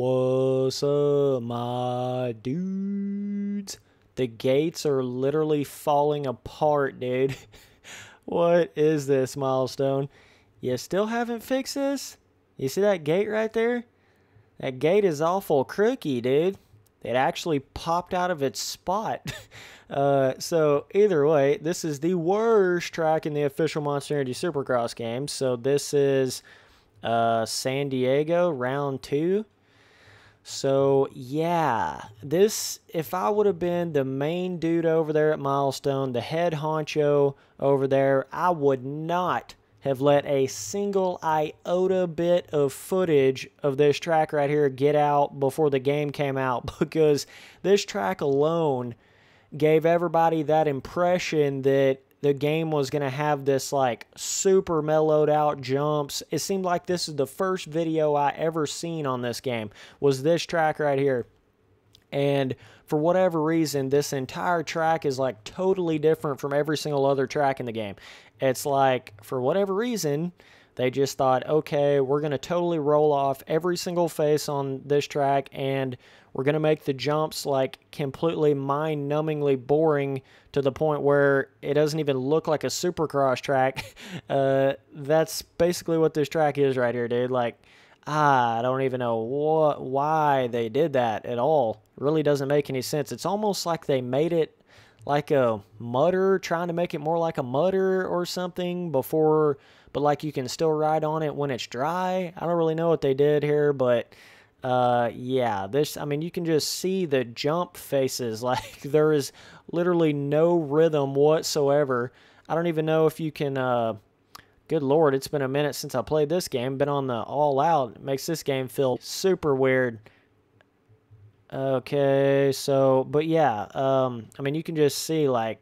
What's up, my dudes? The gates are literally falling apart, dude. What is this, Milestone? You still haven't fixed this? You see that gate right there? That gate is awful crooky, dude. It actually popped out of its spot. So either way, this is the worst track in the official Monster Energy Supercross game. So this is San Diego, round 2. So, yeah, this, if I would have been the main dude over there at Milestone, the head honcho over there, I would not have let a single iota bit of footage of this track right here get out before the game came out, because this track alone gave everybody that impression that the game was going to have this like super mellowed out jumps. It seemed like this is the first video I ever seen on this game, was this track right here. And for whatever reason, this entire track is like totally different from every single other track in the game. It's like, for whatever reason, they just thought, okay, we're going to totally roll off every single face on this track, and we're going to make the jumps like completely mind-numbingly boring to the point where it doesn't even look like a Supercross track. That's basically what this track is right here, dude. Like, I don't even know why they did that at all. It really doesn't make any sense. It's almost like they made it like a mudder, trying to make it more like a mudder or something before, but like you can still ride on it when it's dry. I don't really know what they did here, but yeah, this, I mean, you can just see the jump faces. Like, there is literally no rhythm whatsoever. I don't even know if you can, good lord, it's been a minute since I played this game. Been on the all out. It makes this game feel super weird. Okay, so, but yeah, I mean, you can just see, like,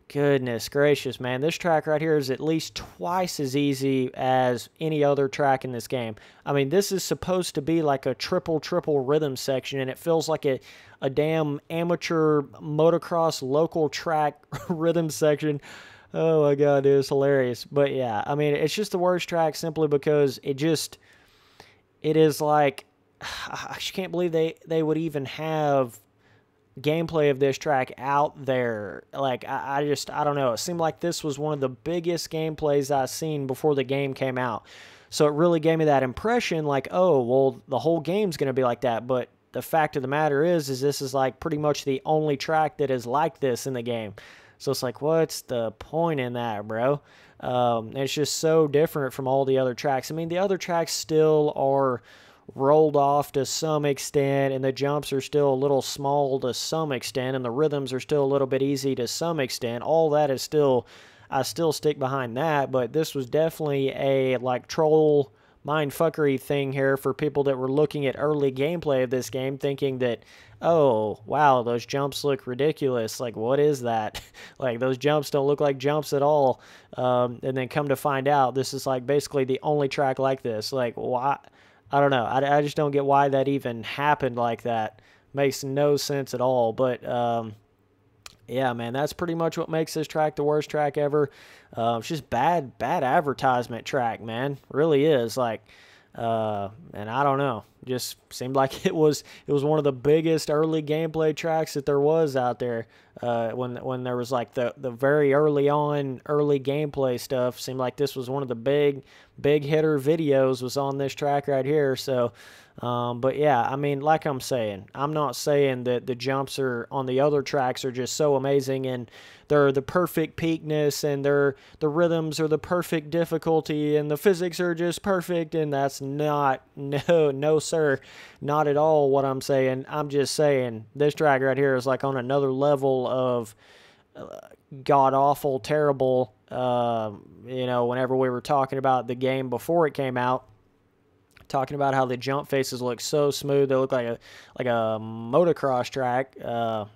goodness gracious, man. This track right here is at least twice as easy as any other track in this game. I mean, this is supposed to be like a triple rhythm section, and it feels like a damn amateur motocross local track rhythm section. Oh my god, it was hilarious. But yeah, I mean, it's just the worst track simply because it is like, I just can't believe they would even have gameplay of this track out there. Like, I don't know. It seemed like this was one of the biggest gameplays I've seen before the game came out. So it really gave me that impression, like, oh, well, the whole game's going to be like that. But the fact of the matter is this is like pretty much the only track that is like this in the game. So it's like, what's the point in that, bro? It's just so different from all the other tracks. I mean, the other tracks still are rolled off to some extent, and the jumps are still a little small to some extent, and the rhythms are still a little bit easy to some extent. All that is still, I still stick behind that, but this was definitely a like troll mindfuckery thing here for people that were looking at early gameplay of this game thinking that, oh, wow, those jumps look ridiculous. Like, what is that? Like, those jumps don't look like jumps at all. And then come to find out, this is like basically the only track like this. Like, why? I don't know. I just don't get why that even happened like that. Makes no sense at all. But, yeah, man, that's pretty much what makes this track the worst track ever. It's just bad advertisement track, man. Really is. Like, and I don't know. Just seemed like it was one of the biggest early gameplay tracks that there was out there. When there was like the very early gameplay stuff, seemed like this was one of the big hitter videos was on this track right here. So, but yeah, I mean, like I'm saying, I'm not saying that the jumps are on the other tracks are just so amazing and they're the perfect peakness and the rhythms are the perfect difficulty and the physics are just perfect, and that's not, no sir, not at all what I'm saying. I'm just saying this track right here is like on another level of god-awful, terrible. You know, whenever we were talking about the game before it came out, talking about how the jump faces look so smooth, they look like a motocross track.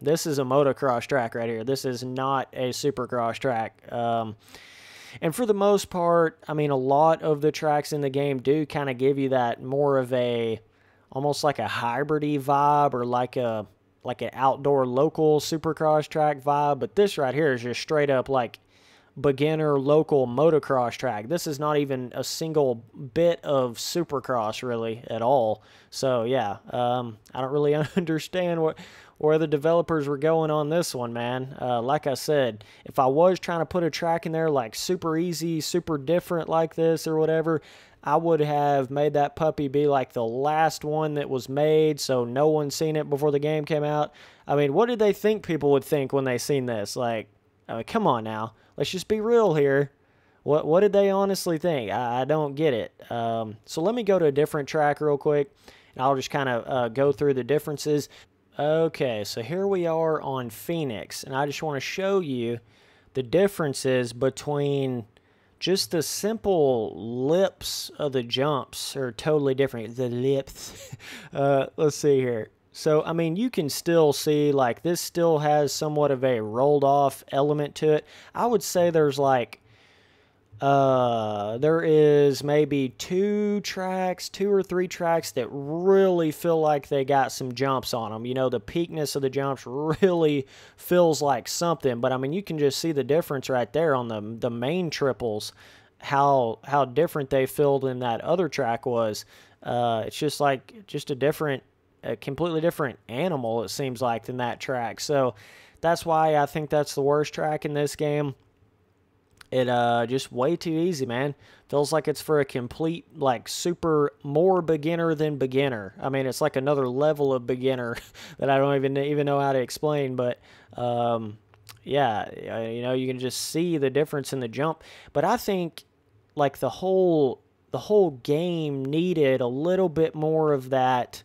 This is a motocross track right here. This is not a supercross track. And for the most part, I mean, a lot of the tracks in the game do kind of give you that more of a, almost like a hybrid-y vibe, or like an outdoor local supercross track vibe. But this right here is just straight up like beginner local motocross track. This is not even a single bit of Supercross really at all. So yeah, I don't really understand where the developers were going on this one, man. Like I said, if I was trying to put a track in there like super easy, super different like this or whatever, I would have made that puppy be like the last one that was made, so no one's seen it before the game came out. I mean, what did they think people would think when they seen this? Like, come on now. Let's just be real here. What did they honestly think? I don't get it. So let me go to a different track real quick, and I'll just kind of go through the differences. Okay, so here we are on Phoenix, and I just want to show you the differences between just the simple lips of the jumps are totally different. The lips. Let's see here. So, I mean, you can still see, like, this still has somewhat of a rolled-off element to it. I would say there's, like, there is maybe two or three tracks that really feel like they got some jumps on them. You know, the peakness of the jumps really feels like something. But, I mean, you can just see the difference right there on the main triples, how different they feel than that other track was. It's just like, a completely different animal, it seems like, than that track. So that's why I think that's the worst track in this game. It just way too easy, man. Feels like it's for a complete, like, super more beginner than beginner. I mean, it's like another level of beginner that I don't even know how to explain. But yeah, you know, you can just see the difference in the jump. But I think like the whole game needed a little bit more of that.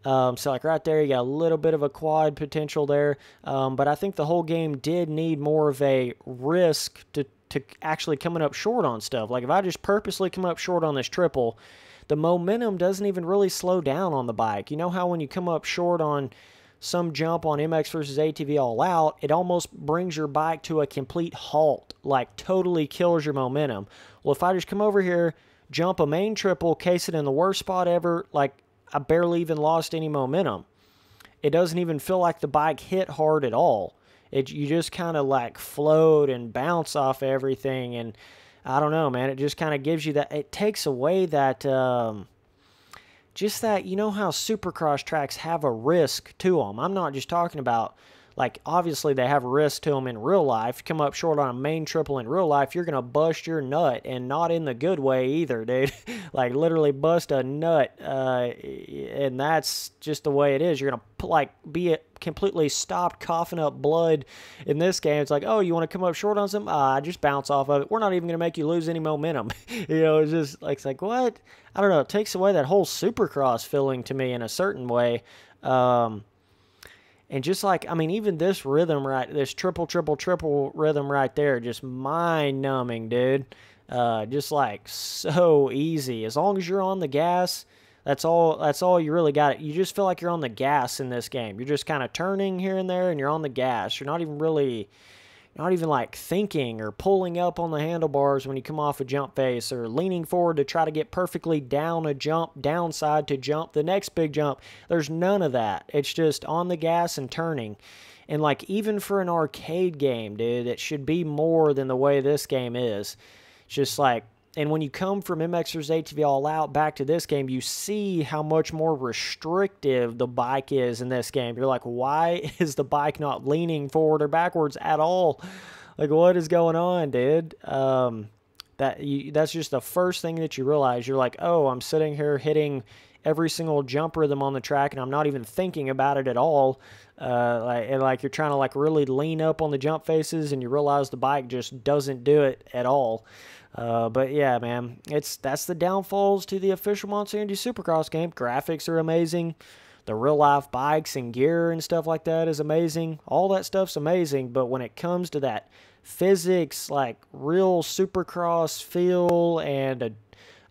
So like right there, you got a little bit of a quad potential there. But I think the whole game did need more of a risk to actually coming up short on stuff. Like if I just purposely come up short on this triple, the momentum doesn't even really slow down on the bike. You know how when you come up short on some jump on MX versus ATV All Out, it almost brings your bike to a complete halt, like totally kills your momentum. Well, if I just come over here, jump a main triple, case it in the worst spot ever, like I barely even lost any momentum. It doesn't even feel like the bike hit hard at all. You just kind of like float and bounce off everything, and I don't know, man. It just kind of gives you that. It takes away that, just that, you know how Supercross tracks have a risk to them. I'm not just talking about, like, obviously they have a risk to them in real life. You come up short on a main triple in real life, you're going to bust your nut, and not in the good way either, dude. Like, literally bust a nut, and that's just the way it is. You're going to, like, be completely stopped coughing up blood. In this game, it's like, oh, you want to come up short on something? Just bounce off of it. We're not even going to make you lose any momentum. You know, it's just, like, it's like, what? I don't know. It takes away that whole Supercross feeling to me in a certain way. And just like, I mean, even this rhythm this triple rhythm right there, just mind-numbing, dude. Just like so easy. As long as you're on the gas, that's all you really got. You just feel like you're on the gas in this game. You're just kind of turning here and there, and you're on the gas. You're not even like thinking or pulling up on the handlebars when you come off a jump face, or leaning forward to try to get perfectly down a jump, downside to jump the next big jump. There's none of that. It's just on the gas and turning. And like, even for an arcade game, dude, it should be more than the way this game is. It's just like, and when you come from MX vs. ATV All Out back to this game, you see how much more restrictive the bike is in this game. You're like, why is the bike not leaning forward or backwards at all? Like, what is going on, dude? That's just the first thing that you realize. You're like, oh, I'm sitting here hitting every single jump rhythm on the track, and I'm not even thinking about it at all. Like you're trying to like really lean up on the jump faces, and you realize the bike just doesn't do it at all. But yeah, man, that's the downfalls to the official Monster Energy Supercross game. Graphics are amazing. The real life bikes and gear and stuff like that is amazing. All that stuff's amazing. But when it comes to that physics, like real Supercross feel and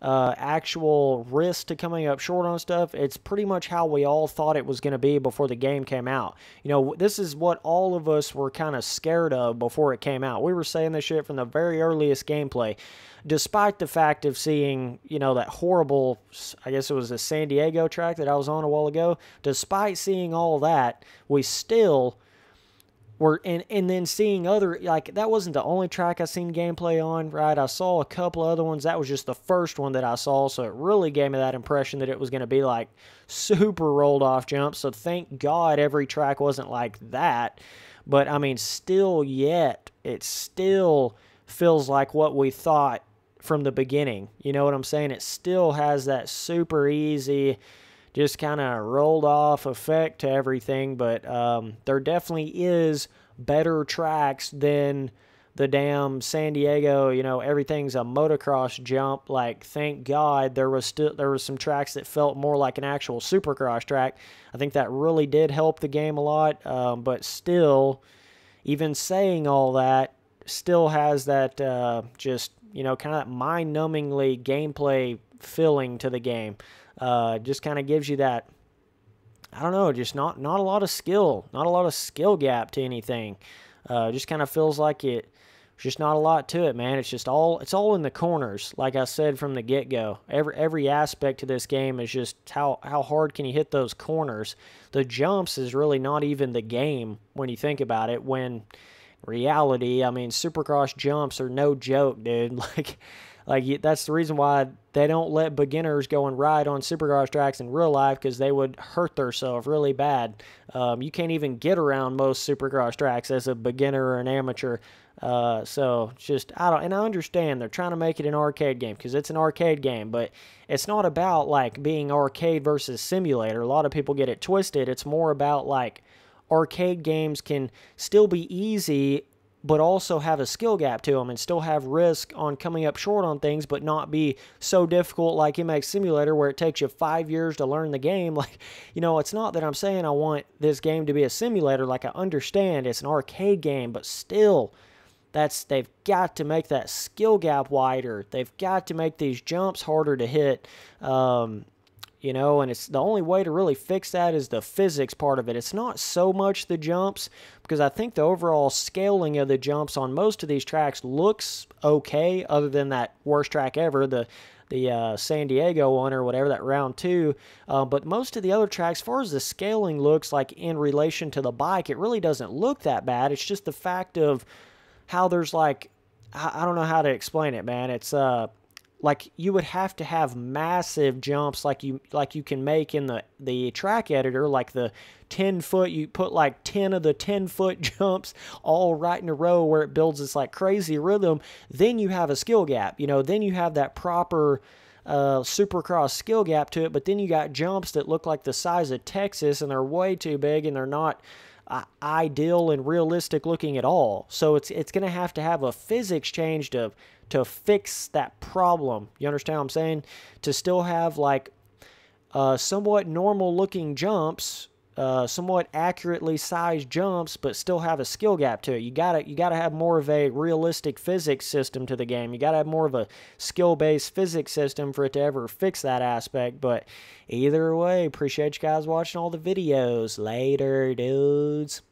actual risk to coming up short on stuff, it's pretty much how we all thought it was going to be before the game came out. You know, this is what all of us were kind of scared of before it came out. We were saying this shit from the very earliest gameplay, despite the fact of seeing, you know, that horrible, I guess it was a San Diego track that I was on a while ago. Despite seeing all that, we still and then seeing other, like, that wasn't the only track I seen gameplay on, right? I saw a couple other ones. That was just the first one that I saw, so it really gave me that impression that it was going to be like super rolled off jumps. So thank God every track wasn't like that. But I mean, still yet, it still feels like what we thought from the beginning. You know what I'm saying? It still has that super easy, just kind of rolled off effect to everything, but there definitely is better tracks than the damn San Diego. You know, everything's a motocross jump. Like, thank God there was some tracks that felt more like an actual Supercross track. I think that really did help the game a lot, but still, even saying all that, still has that just, you know, kind of that mind-numbingly gameplay feeling to the game. Just kind of gives you that, I don't know, just not a lot of skill, not a lot of skill gap to anything. Just kind of feels like it's just not a lot to it, man. It's all in the corners, like I said from the get-go. Every aspect of this game is just how hard can you hit those corners. The jumps is really not even the game when you think about it. When reality, I mean, Supercross jumps are no joke, dude. Like that's the reason why they don't let beginners go and ride on Supercross tracks in real life, because they would hurt themselves really bad. You can't even get around most Supercross tracks as a beginner or an amateur. So just, I understand they're trying to make it an arcade game because it's an arcade game, but it's not about like being arcade versus simulator. A lot of people get it twisted. It's more about like arcade games can still be easy, but also have a skill gap to them and still have risk on coming up short on things, but not be so difficult like MX Simulator where it takes you 5 years to learn the game. Like, you know, it's not that I'm saying I want this game to be a simulator. Like, I understand it's an arcade game, but still, they've got to make that skill gap wider. They've got to make these jumps harder to hit. You know, and it's the only way to really fix that is the physics part of it. It's not so much the jumps, because I think the overall scaling of the jumps on most of these tracks looks okay, other than that worst track ever, the San Diego one or whatever, that round 2. But most of the other tracks, as far as the scaling looks like in relation to the bike, it really doesn't look that bad. It's just the fact of how there's like, I don't know how to explain it, man. It's like you would have to have massive jumps like you can make in the track editor, like the 10-foot, you put like 10 of the 10-foot jumps all right in a row where it builds this like crazy rhythm. Then you have a skill gap, you know, then you have that proper Supercross skill gap to it, but then you got jumps that look like the size of Texas and they're way too big and they're not ideal and realistic looking at all. So it's going to have a physics change to fix that problem. You understand what I'm saying? To still have like somewhat normal looking jumps, somewhat accurately sized jumps, but still have a skill gap to it. You gotta have more of a realistic physics system to the game. You gotta have more of a skill-based physics system for it to ever fix that aspect. But either way, appreciate you guys watching all the videos. Later, dudes.